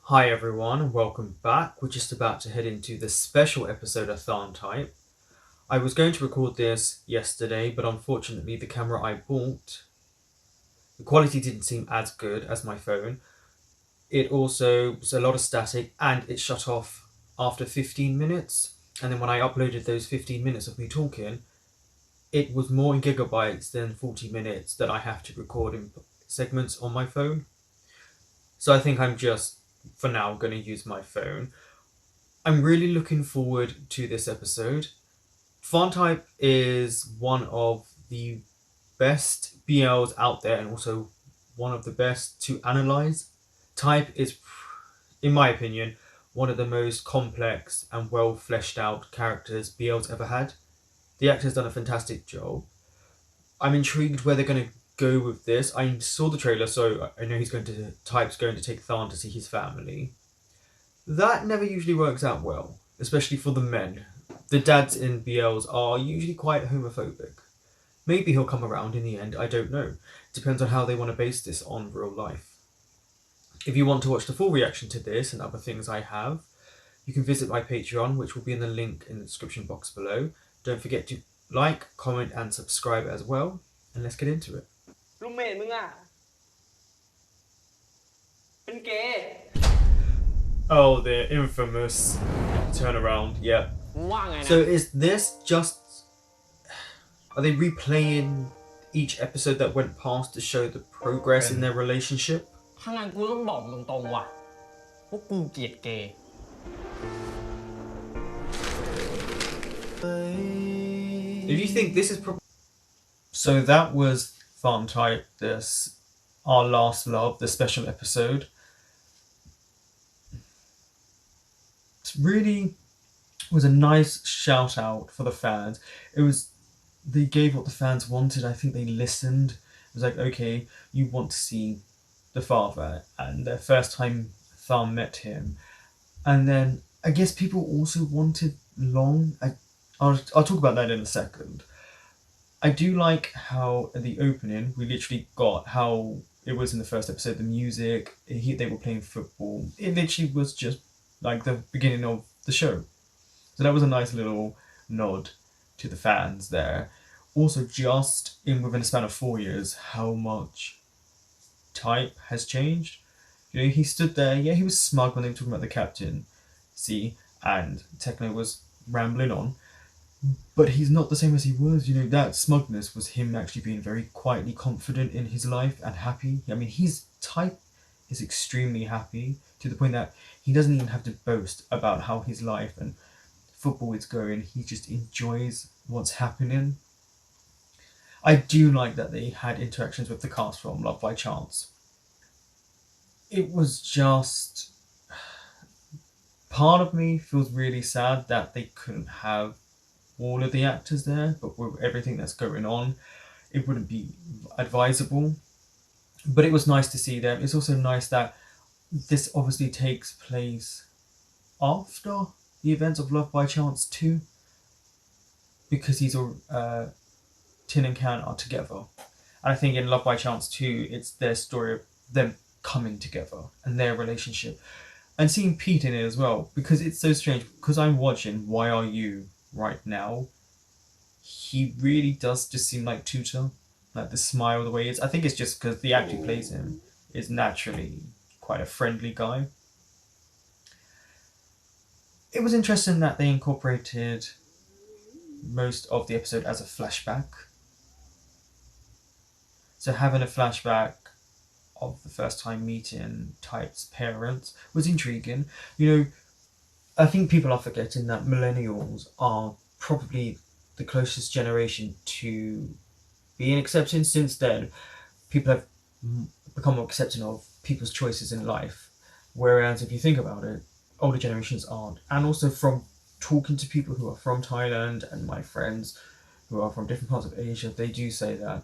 Hi everyone and welcome back. We're just about to head into the special episode of TharnType. I was going to record this yesterday, but unfortunately the camera I bought, the quality didn't seem as good as my phone. It also was a lot of static and it shut off after 15 minutes. And then when I uploaded those 15 minutes of me talking, it was more in gigabytes than 40 minutes that I have to record in segments on my phone. So I think I'm just, for now, going to use my phone. I'm really looking forward to this episode. TharnType is one of the best BLs out there and also one of the best to analyze. Type is, in my opinion, one of the most complex and well fleshed out characters BL's ever had. The actor's done a fantastic job. I'm intrigued where they're going to go with this. I saw the trailer, so I know Type's going to take Tharn to see his family. That never usually works out well, especially for the men. The dads in BLs are usually quite homophobic. Maybe he'll come around in the end, I don't know. Depends on how they want to base this on real life. If you want to watch the full reaction to this and other things I have, you can visit my Patreon, which will be in the link in the description box below. Don't forget to like, comment, and subscribe as well. And let's get into it. รูมเมทมึงอ่ะเป็นเกย์ Oh, the infamous turnaround, yeah. มึงว่าไงนะ So is this just... Are they replaying each episode that went past to show the progress in their relationship? ถ้างั้นกูต้องบอกมึงตรงๆว่ะพวกกูเกลียดเกย์ If you think this is So that was TharnType, this Our Last Love, the special episode. It really was a nice shout out for the fans. They gave what the fans wanted. I think they listened. It was like, okay, you want to see the father, and their first time Tharn met him. And then I guess people also wanted Long. I'll talk about that in a second. I do like how at the opening we literally got how it was in the first episode, the music, they were playing football. It literally was just like the beginning of the show. So that was a nice little nod to the fans there. Also, just within a span of 4 years, how much Type has changed. You know, he stood there, yeah, he was smug when they were talking about the captain, and Techno was rambling on. But he's not the same as he was. You know, that smugness was him actually being very quietly confident in his life and happy. I mean, his Type is extremely happy to the point that he doesn't even have to boast about how his life and football is going. He just enjoys what's happening. I do like that they had interactions with the cast from Love by Chance. It was just... Part of me feels really sad that they couldn't have all of the actors there, but with everything that's going on, it wouldn't be advisable. But it was nice to see them. It's also nice that this obviously takes place after the events of Love by Chance 2, because Tin and Can are together. And I think in Love by Chance 2, it's their story of them coming together and their relationship. And seeing Pete in it as well, because it's so strange, because I'm watching Why Are You right now, he really does just seem like Tutor, like the smile, the way he is. I think it's just because the actor who plays him is naturally quite a friendly guy. It was interesting that they incorporated most of the episode as a flashback. So having a flashback of the first time meeting Type's parents was intriguing. You know, I think people are forgetting that millennials are probably the closest generation to being accepting. Since then, people have become more accepting of people's choices in life. Whereas if you think about it, older generations aren't. And also from talking to people who are from Thailand and my friends who are from different parts of Asia, they do say that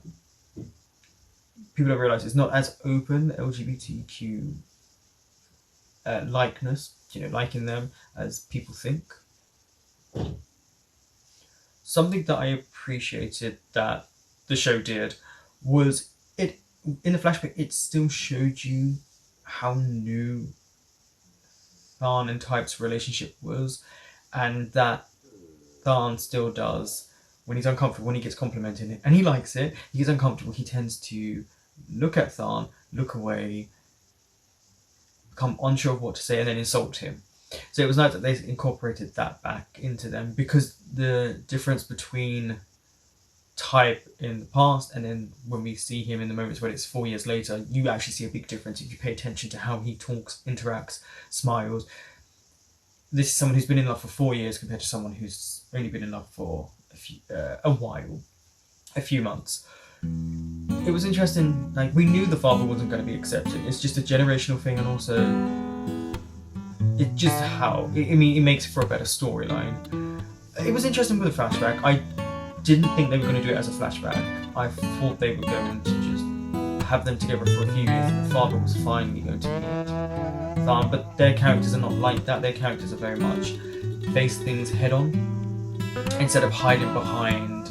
people don't realise it's not as open, LGBTQ likeness, you know, liking them as people think. Something that I appreciated that the show did was it in the flashback it still showed you how new Tharn and Type's relationship was, and that Tharn still does. When he's uncomfortable, when he gets complimented, and he likes it, he gets uncomfortable, he tends to look at Tharn, look away, become unsure of what to say, and then insult him. So it was nice that they incorporated that back into them, because the difference between Type in the past and then when we see him in the moments when it's 4 years later, you actually see a big difference if you pay attention to how he talks, interacts, smiles. This is someone who's been in love for 4 years compared to someone who's only been in love for a few months. It was interesting, like, we knew the father wasn't going to be accepted. It's just a generational thing, and also it just it makes for a better storyline. It was interesting with the flashback. I didn't think they were going to do it as a flashback. I thought they were going to just have them together for a few years and the father was finally going to meet Tharn, but their characters are not like that. Their characters are very much face things head on instead of hiding behind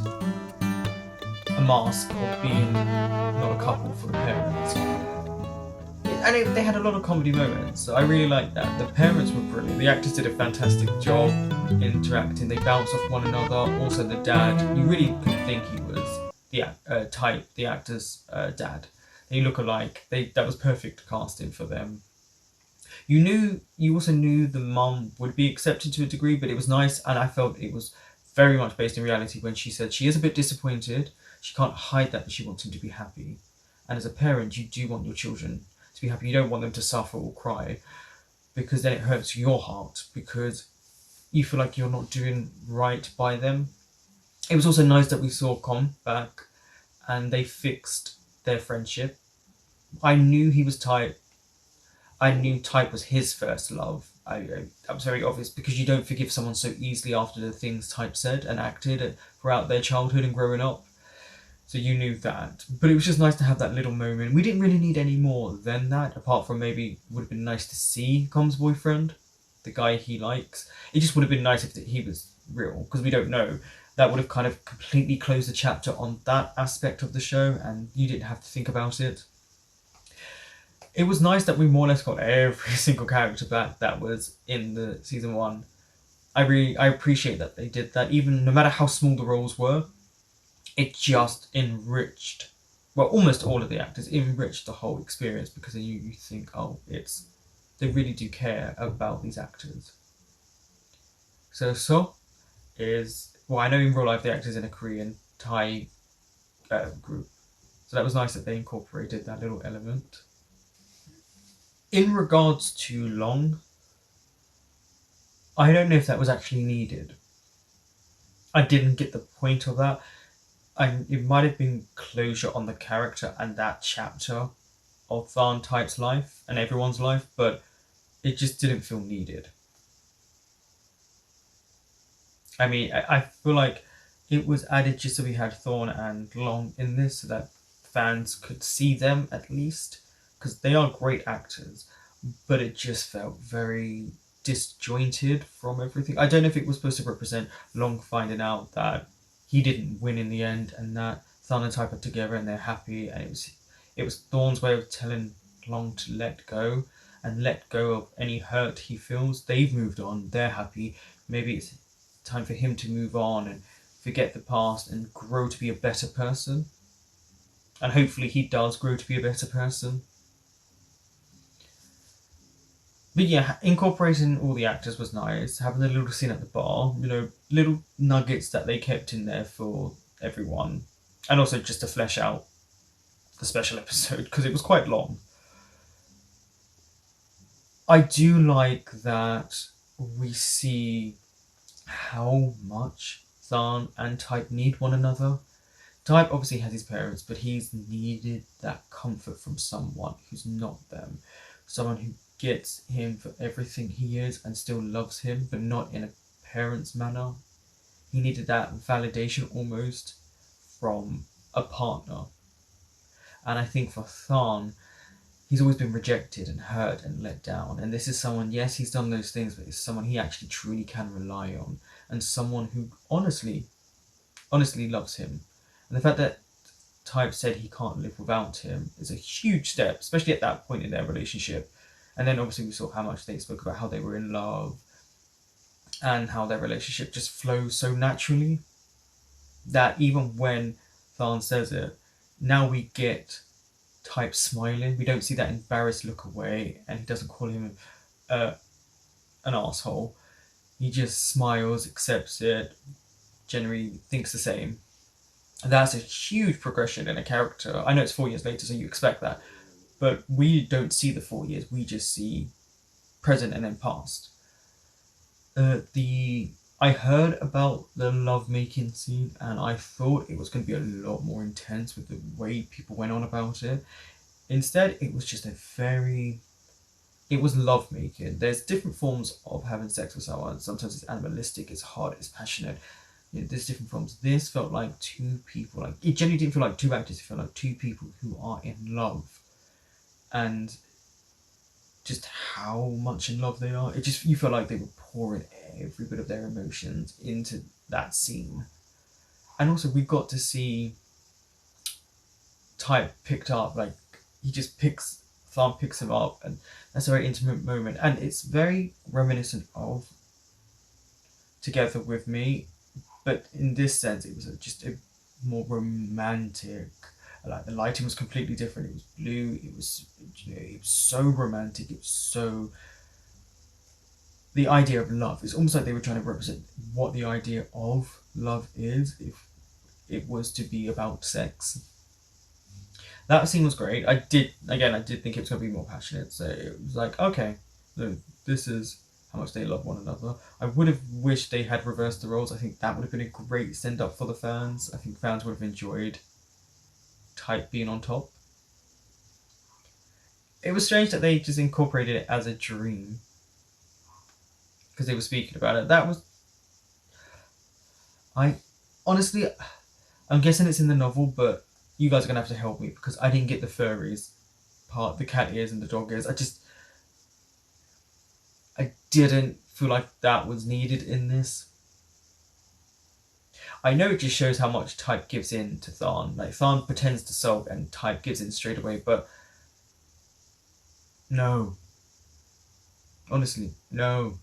a mask of being not a couple for the parents. And they had a lot of comedy moments, so I really liked that. The parents were brilliant. The actors did a fantastic job interacting. They bounced off one another. Also, the dad, you really could think he was the actor's dad. They look alike. That was perfect casting for them. You also knew the mum would be accepted to a degree, but it was nice, and I felt it was very much based in reality when she said she is a bit disappointed. She can't hide that, but she wants him to be happy. And as a parent, you do want your children to be happy. You don't want them to suffer or cry, because then it hurts your heart, because you feel like you're not doing right by them. It was also nice that we saw Con back and they fixed their friendship. I knew he was Type. I knew Type was his first love. That was very obvious, because you don't forgive someone so easily after the things Type said and acted throughout their childhood and growing up. So you knew that. But it was just nice to have that little moment. We didn't really need any more than that, apart from maybe it would have been nice to see Com's boyfriend, the guy he likes. It just would have been nice if he was real, because we don't know. That would have kind of completely closed the chapter on that aspect of the show, and you didn't have to think about it. It was nice that we more or less got every single character back that was in the season 1. I appreciate that they did that, even no matter how small the roles were. It just enriched, well, almost all of the actors enriched the whole experience, because then you think, oh, they really do care about these actors. So is, well, I know in real life the actor's in a Korean Thai group, so that was nice that they incorporated that little element. In regards to Long, I don't know if that was actually needed. I didn't get the point of that. It might have been closure on the character and that chapter of TharnType's life and everyone's life, but it just didn't feel needed. I mean, I feel like it was added just so we had Thorn and Long in this, so that fans could see them at least, because they are great actors, but it just felt very disjointed from everything. I don't know if it was supposed to represent Long finding out that he didn't win in the end, and that Tharn and Type are together and they're happy, and it was Thorn's way of telling Long to let go of any hurt he feels. They've moved on, they're happy. Maybe it's time for him to move on and forget the past and grow to be a better person. And hopefully he does grow to be a better person. But yeah, incorporating all the actors was nice. Having a little scene at the bar, little nuggets that they kept in there for everyone. And also just to flesh out the special episode, because it was quite long. I do like that we see how much Tharn and Type need one another. Type obviously has his parents, but he's needed that comfort from someone who's not them. Someone who gets him for everything he is and still loves him, but not in a parent's manner. He needed that validation almost from a partner. And I think for Tharn, he's always been rejected and hurt and let down. And this is someone, yes, he's done those things, but it's someone he actually truly can rely on. And someone who honestly loves him. And the fact that Type said he can't live without him is a huge step, especially at that point in their relationship. And then obviously we saw how much they spoke about how they were in love and how their relationship just flows so naturally that even when Tharn says it, now we get Type smiling. We don't see that embarrassed look away, and he doesn't call him an asshole. He just smiles, accepts it, generally thinks the same. And that's a huge progression in a character. I know it's 4 years later, so you expect that. But we don't see the 4 years, we just see present and then past. I heard about the lovemaking scene, and I thought it was going to be a lot more intense with the way people went on about it. Instead, it was just it was lovemaking. There's different forms of having sex with someone. Sometimes it's animalistic, it's hard, it's passionate. There's different forms. This felt like two people, like it genuinely didn't feel like two actors, it felt like two people who are in love. And just how much in love they are. You felt like they were pouring every bit of their emotions into that scene. And also we got to see Type picked up, like Tharn picks him up, and that's a very intimate moment, and it's very reminiscent of Together With Me, but in this sense it was just a more romantic. Like the lighting was completely different. It was blue. It was so romantic. It was so. The idea of love. It's almost like they were trying to represent what the idea of love is if it was to be about sex. That scene was great. I did think it was going to be more passionate. So it was like, okay, so this is how much they love one another. I would have wished they had reversed the roles. I think that would have been a great send up for the fans. I think fans would have enjoyed Type being on top. It was strange that they just incorporated it as a dream because they were speaking about it. Honestly, I'm guessing it's in the novel, but you guys are gonna have to help me because I didn't get the furries part, the cat ears and the dog ears. I didn't feel like that was needed in this. I know it just shows how much Type gives in to Tharn. Like Tharn pretends to sulk and Type gives in straight away, but no. Honestly, no.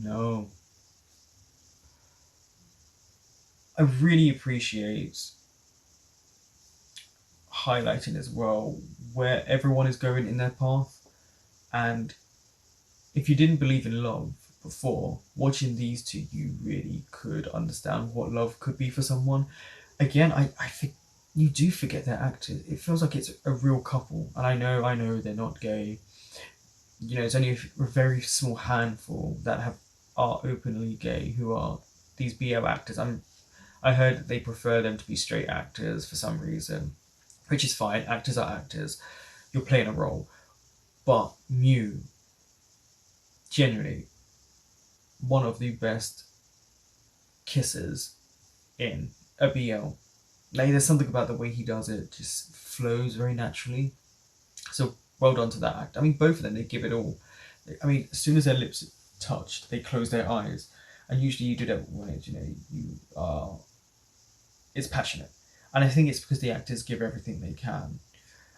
No. I really appreciate highlighting as well where everyone is going in their path, and if you didn't believe in love before, watching these two, you really could understand what love could be for someone. Again, I think you do forget they're actors. It feels like it's a real couple, and I know they're not gay. It's only a very small handful that are openly gay who are these BL actors. I heard that they prefer them to be straight actors for some reason, which is fine. Actors are actors. You're playing a role. But Mew, genuinely, one of the best kisses in a BL. Like, there's something about the way he does it, just flows very naturally. So well done to that act. I mean, both of them, they give it all. I mean, as soon as their lips touched, they close their eyes. And usually you do that when it's passionate. And I think it's because the actors give everything they can.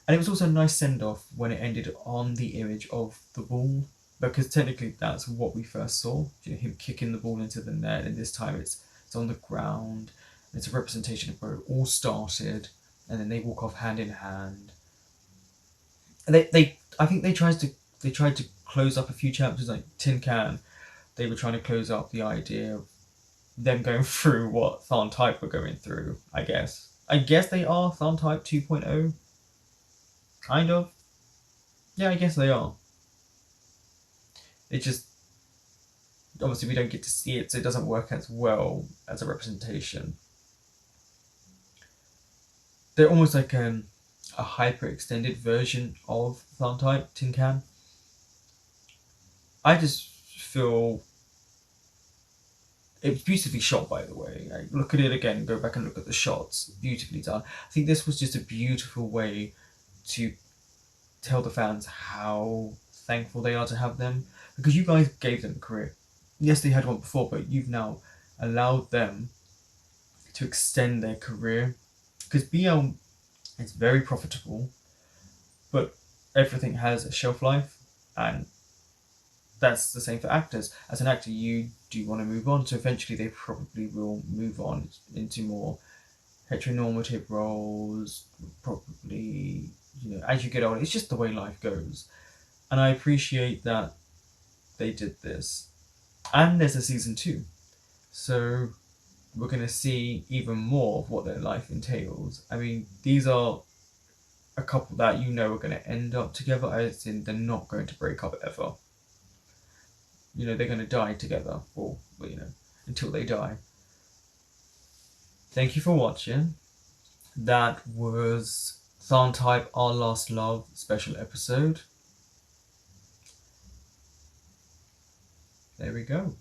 And it was also a nice send-off when it ended on the image of the ball, because technically that's what we first saw. Him kicking the ball into the net, and this time it's on the ground. It's a representation of where it all started, and then they walk off hand in hand. And I think they tried to close up a few chapters, like Tin Can. They were trying to close up the idea of them going through what TharnType were going through, I guess. I guess they are TharnType 2.0. Kind of. Yeah, I guess they are. It just... Obviously we don't get to see it, so it doesn't work as well as a representation. They're almost like a hyper-extended version of TharnType, Tin Can. I just feel... It's beautifully shot, by the way. Like, look at it again, go back and look at the shots. Beautifully done. I think this was just a beautiful way to tell the fans how thankful they are to have them. Because you guys gave them a career. Yes, they had one before, but you've now allowed them to extend their career. Because BL is very profitable, but everything has a shelf life, and that's the same for actors. As an actor, you do want to move on, so eventually they probably will move on into more heteronormative roles, probably, as you get older. It's just the way life goes. And I appreciate that they did this. And there's a season 2. So we're going to see even more of what their life entails. I mean, these are a couple that are going to end up together, as in they're not going to break up ever. They're going to die together, or, until they die. Thank you for watching. That was TharnType Our Last Love special episode. There we go.